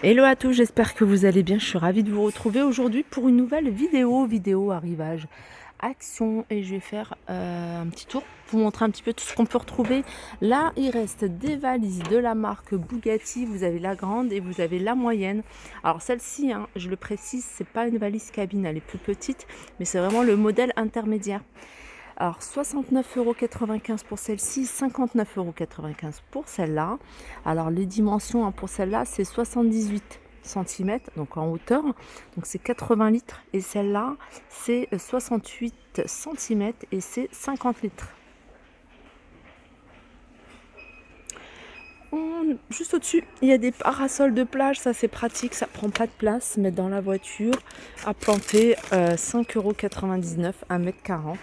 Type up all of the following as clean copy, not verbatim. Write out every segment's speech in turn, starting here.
Hello à tous, j'espère que vous allez bien. Je suis ravie de vous retrouver aujourd'hui pour une nouvelle vidéo arrivage action, et je vais faire un petit tour pour vous montrer un petit peu tout ce qu'on peut retrouver. Là, il reste des valises de la marque Bugatti. Vous avez la grande et vous avez la moyenne. Alors celle-ci, hein, je le précise, c'est pas une valise cabine, elle est plus petite, mais c'est vraiment le modèle intermédiaire. Alors 69,95 € pour celle-ci, 59,95 € pour celle-là. Alors les dimensions, hein, pour celle-là, c'est 78 cm, donc en hauteur, donc c'est 80 litres. Et celle-là, c'est 68 cm et c'est 50 litres. Juste au-dessus, il y a des parasols de plage, ça c'est pratique, ça prend pas de place, mettre dans la voiture, à planter, 5,99 € 1,40 m.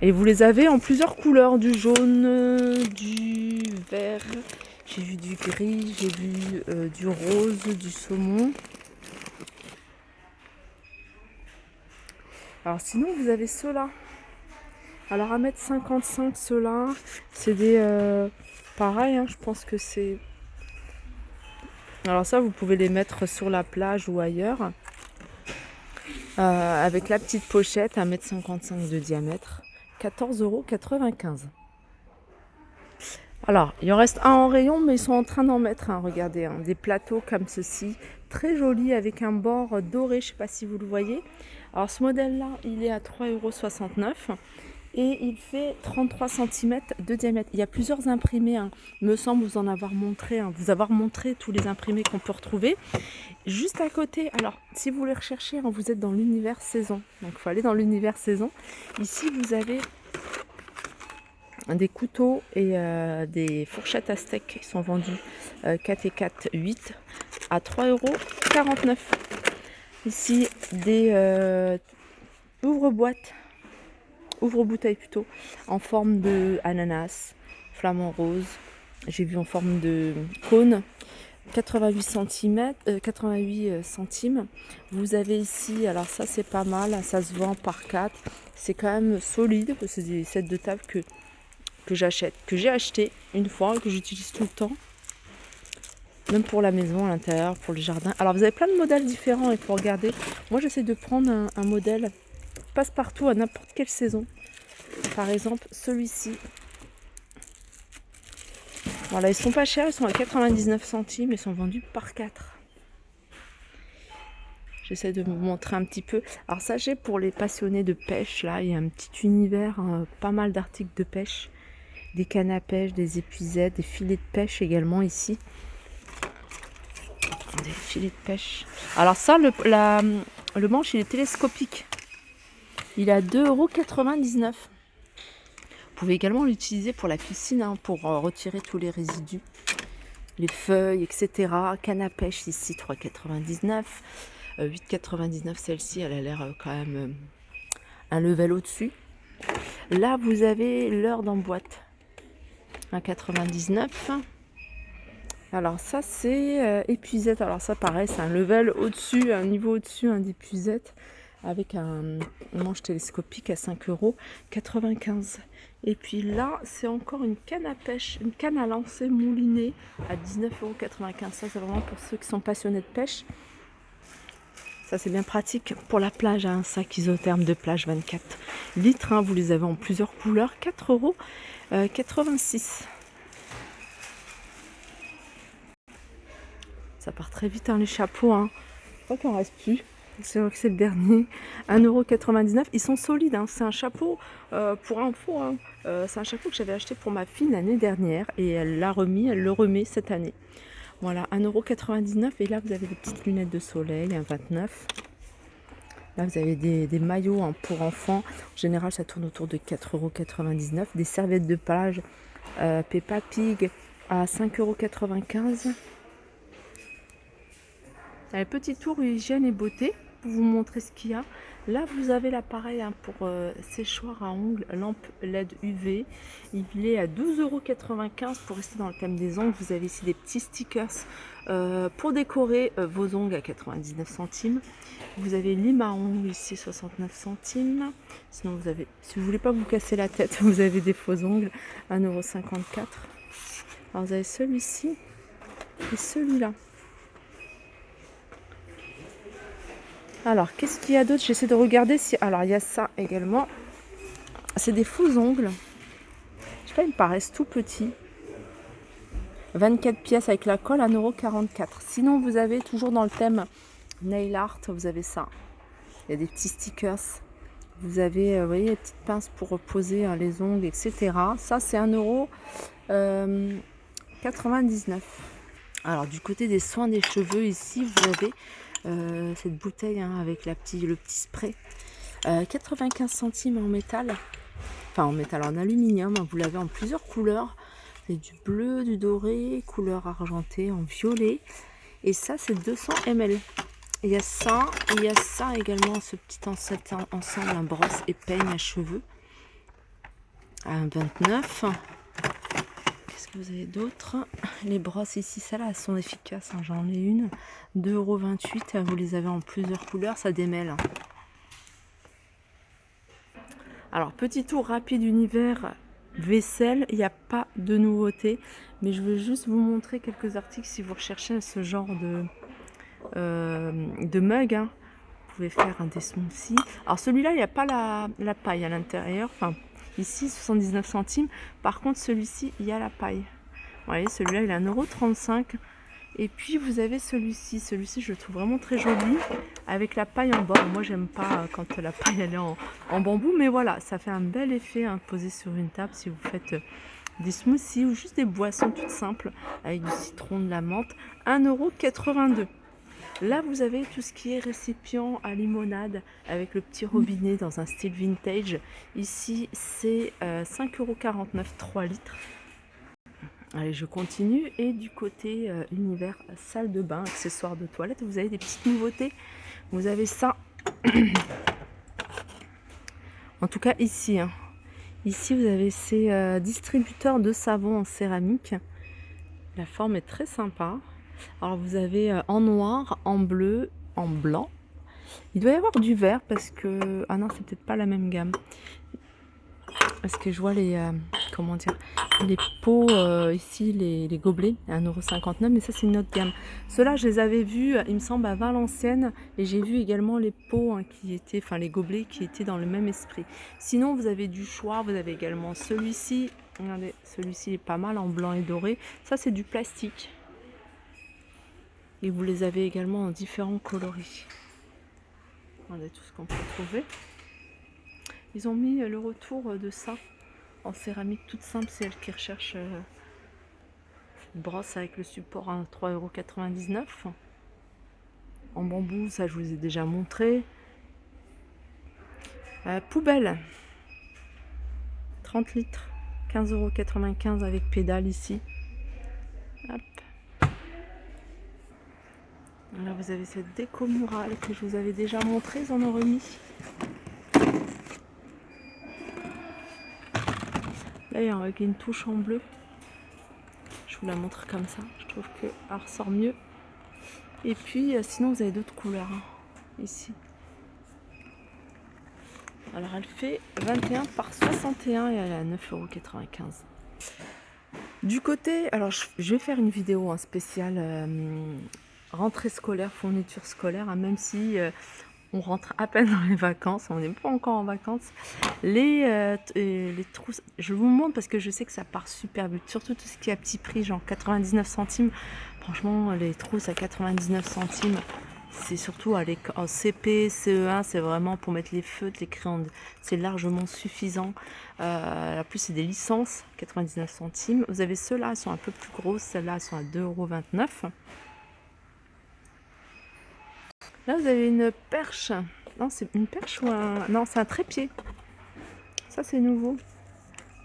Et vous les avez en plusieurs couleurs, du jaune, du vert, j'ai vu du gris, j'ai vu du rose, du saumon. Alors sinon vous avez ceux-là. Alors 1,55 m ceux-là, c'est des... pareil, hein, je pense que c'est... Alors ça vous pouvez les mettre sur la plage ou ailleurs. Avec la petite pochette, 1,55 m de diamètre, 14,95 €. Alors, il en reste un en rayon, mais ils sont en train d'en mettre un, regardez, hein, des plateaux comme ceci, très jolis, avec un bord doré, je ne sais pas si vous le voyez. Alors ce modèle-là, il est à 3,69 € et il fait 33 cm de diamètre. Il y a plusieurs imprimés, hein. Il me semble vous en avoir montré, hein, vous avoir montré tous les imprimés qu'on peut retrouver. Juste à côté, alors si vous les recherchez, hein, vous êtes dans l'univers saison, donc il faut aller dans l'univers saison. Ici, vous avez des couteaux et des fourchettes à steak qui sont vendus 4 et 4, 8 à 3,49 €. Ici, des ouvre-boîtes, ouvre-bouteilles plutôt, en forme de ananas, flamant rose. J'ai vu en forme de cône, 88 centimes. Vous avez ici, alors ça c'est pas mal, ça se vend par 4. C'est quand même solide, parce que c'est des sets de table que j'achète, que j'ai acheté une fois, que j'utilise tout le temps, même pour la maison, à l'intérieur, pour le jardin. Alors vous avez plein de modèles différents, et pour regarder, moi j'essaie de prendre un modèle passe-partout à n'importe quelle saison. Par exemple celui-ci, voilà, ils sont pas chers, ils sont à 99 centimes, ils sont vendus par 4. J'essaie de vous montrer un petit peu. Alors sachez, pour les passionnés de pêche, là il y a un petit univers, pas mal d'articles de pêche, des cannes à pêche, des épuisettes, des filets de pêche également ici. Des filets de pêche. Alors ça, le manche, il est télescopique. Il est à 2,99 €. Vous pouvez également l'utiliser pour la piscine, hein, pour retirer tous les résidus, les feuilles, etc. Canne à pêche ici, 3,99 €. 8,99 € celle-ci, elle a l'air quand même un level au-dessus. Là, vous avez l'heure en boîte, 1,99 €. Alors ça c'est épuisette, alors ça pareil, c'est un level au-dessus, un niveau au-dessus, un d'épuisette, avec un manche télescopique à 5,95 €. Et puis là c'est encore une canne à pêche, une canne à lancer moulinée à 19,95 €. Ça c'est vraiment pour ceux qui sont passionnés de pêche. Ça c'est bien pratique pour la plage, hein, un sac isotherme de plage 24 litres, hein, vous les avez en plusieurs couleurs, 4,86 €. Ça part très vite, hein, les chapeaux, hein. Je crois qu'il n'en reste plus. C'est vrai que c'est le dernier. 1,99 €. Ils sont solides, hein. C'est un chapeau, pour info, hein, c'est un chapeau que j'avais acheté pour ma fille l'année dernière, et elle le remet cette année. Voilà, 1,99 €. Et là, vous avez des petites lunettes de soleil, 1,29 €. Là, vous avez des maillots, hein, pour enfants. En général, ça tourne autour de 4,99 €. Des serviettes de plage Peppa Pig à 5,95 €. Allez, petit tour hygiène et beauté pour vous montrer ce qu'il y a. Là, vous avez l'appareil, hein, pour séchoir à ongles, lampe LED UV. Il est à 12,95 € pour rester dans le thème des ongles. Vous avez ici des petits stickers pour décorer vos ongles à 99 centimes. Vous avez lime à ongles ici, 69 centimes. Sinon, vous avez, si vous voulez pas vous casser la tête, vous avez des faux ongles, 1,54 €. Alors, vous avez celui-ci. et celui-là. Alors, qu'est-ce qu'il y a d'autre? J'essaie de regarder si... Alors, il y a ça également. C'est des faux ongles. Je sais pas, ils me paraissent tout petits. 24 pièces avec la colle, 1,44 €. Sinon, vous avez toujours dans le thème nail art, vous avez ça. Il y a des petits stickers. Vous avez, vous voyez, les petites pinces pour poser les ongles, etc. Ça, c'est 1,99 €. Alors, du côté des soins des cheveux, ici, vous avez cette bouteille avec le petit spray. 95 centimes en métal. Enfin, en métal, en aluminium. Vous l'avez en plusieurs couleurs. C'est du bleu, du doré, couleur argentée, en violet. Et ça, c'est 200 ml. Il y a ça, et il y a ça également, ce petit ensemble, un brosse et peigne à cheveux. À 1,29 €. Qu'est-ce que vous avez d'autre? Les brosses ici, celles-là, elles sont efficaces. J'en ai une. 2,28 €. Vous les avez en plusieurs couleurs, ça démêle. Alors, petit tour rapide univers vaisselle. Il n'y a pas de nouveauté. Mais je veux juste vous montrer quelques articles si vous recherchez ce genre de mug. Vous pouvez faire des smoothies. Alors, celui-là, il n'y a pas la paille à l'intérieur. Enfin, ici, 79 centimes. Par contre, celui-ci, il y a la paille. Vous voyez, celui-là, il est à 1,35 €. Et puis, vous avez celui-ci. Celui-ci, je le trouve vraiment très joli. Avec la paille en bas. Moi, j'aime pas quand la paille, elle est en bambou. Mais voilà, ça fait un bel effet posé sur une table si vous faites des smoothies ou juste des boissons toutes simples avec du citron, de la menthe. 1,82 €. Là, vous avez tout ce qui est récipient à limonade avec le petit robinet dans un style vintage. Ici, c'est 5,49 €, 3 litres. Allez, je continue. Et du côté univers salle de bain, accessoires de toilette, vous avez des petites nouveautés. Vous avez ça. En tout cas, ici. Ici, vous avez ces distributeurs de savon en céramique. La forme est très sympa. Alors, vous avez en noir, en bleu, en blanc. Il doit y avoir du vert parce que... Ah non, c'est peut-être pas la même gamme. Parce que je vois les... comment dire? Les pots ici, les gobelets, à 1,59 €. Mais ça, c'est une autre gamme. Ceux-là, je les avais vus, il me semble, à Valenciennes. Et j'ai vu également les pots qui étaient... Enfin, les gobelets qui étaient dans le même esprit. Sinon, vous avez du choix. Vous avez également celui-ci. Regardez, celui-ci est pas mal en blanc et doré. Ça, c'est du plastique. Et vous les avez également en différents coloris. Regardez tout ce qu'on peut trouver. Ils ont mis le retour de ça en céramique toute simple. C'est elle qui recherche cette brosse avec le support à 3,99 €. En bambou, ça je vous ai déjà montré. Poubelle. 30 litres. 15,95 € avec pédale ici. Hop. Là, vous avez cette déco murale que je vous avais déjà montré, ils en ont remis. Là, il y a avec une touche en bleu. Je vous la montre comme ça. Je trouve qu'elle ressort mieux. Et puis, sinon, vous avez d'autres couleurs ici. Alors, elle fait 21 par 61 et elle est à 9,95 €. Du côté, alors je vais faire une vidéo spéciale rentrée scolaire, fourniture scolaire, même si on rentre à peine dans les vacances, on n'est pas encore en vacances. Les trousses, je vous montre parce que je sais que ça part super vite, surtout tout ce qui est à petit prix, genre 99 centimes. Franchement, les trousses à 99 centimes, c'est surtout en CP, CE1, c'est vraiment pour mettre les feutres, les crayons, c'est largement suffisant. En plus, c'est des licences, 99 centimes. Vous avez ceux-là, elles sont un peu plus grosses, celles-là, elles sont à 2,29 €. Là, vous avez une perche. Non, c'est une perche ou un... Non, c'est un trépied. Ça, c'est nouveau.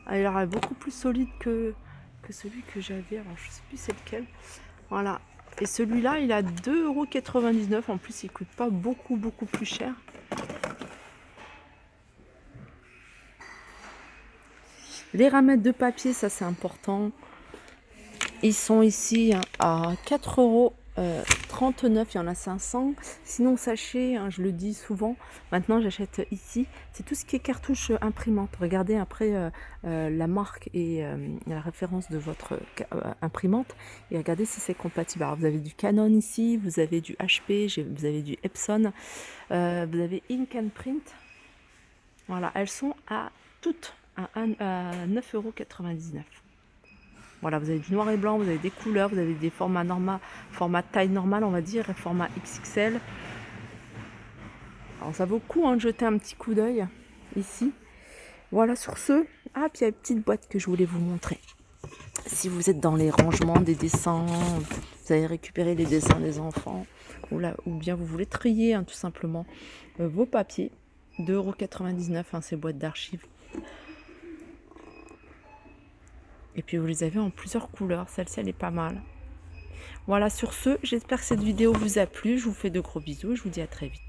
Alors, elle est beaucoup plus solide que celui que j'avais. Alors, je sais plus c'est lequel. Voilà. Et celui-là, il a 2,99 €. En plus, il coûte pas beaucoup plus cher. Les ramettes de papier, ça, c'est important. Ils sont ici à 4,39 €. 39, il y en a 500. Sinon, sachez, hein, je le dis souvent, maintenant j'achète ici, c'est tout ce qui est cartouche imprimante. Regardez après la marque et la référence de votre imprimante et regardez si c'est compatible. Alors, vous avez du Canon ici, vous avez du HP, vous avez du Epson, vous avez Ink and Print. Voilà, elles sont toutes à 9,99 €. Voilà, vous avez du noir et blanc, vous avez des couleurs, vous avez des formats normaux, format taille normale, on va dire, et format XXL. Alors, ça vaut le coup de jeter un petit coup d'œil ici. Voilà, sur ce. Ah, puis il y a une petite boîte que je voulais vous montrer. Si vous êtes dans les rangements des dessins, vous allez récupérer les dessins des enfants, ou bien vous voulez trier tout simplement vos papiers, 2,99 € ces boîtes d'archives. Et puis vous les avez en plusieurs couleurs, celle-ci elle est pas mal. Voilà, sur ce, j'espère que cette vidéo vous a plu, je vous fais de gros bisous et je vous dis à très vite.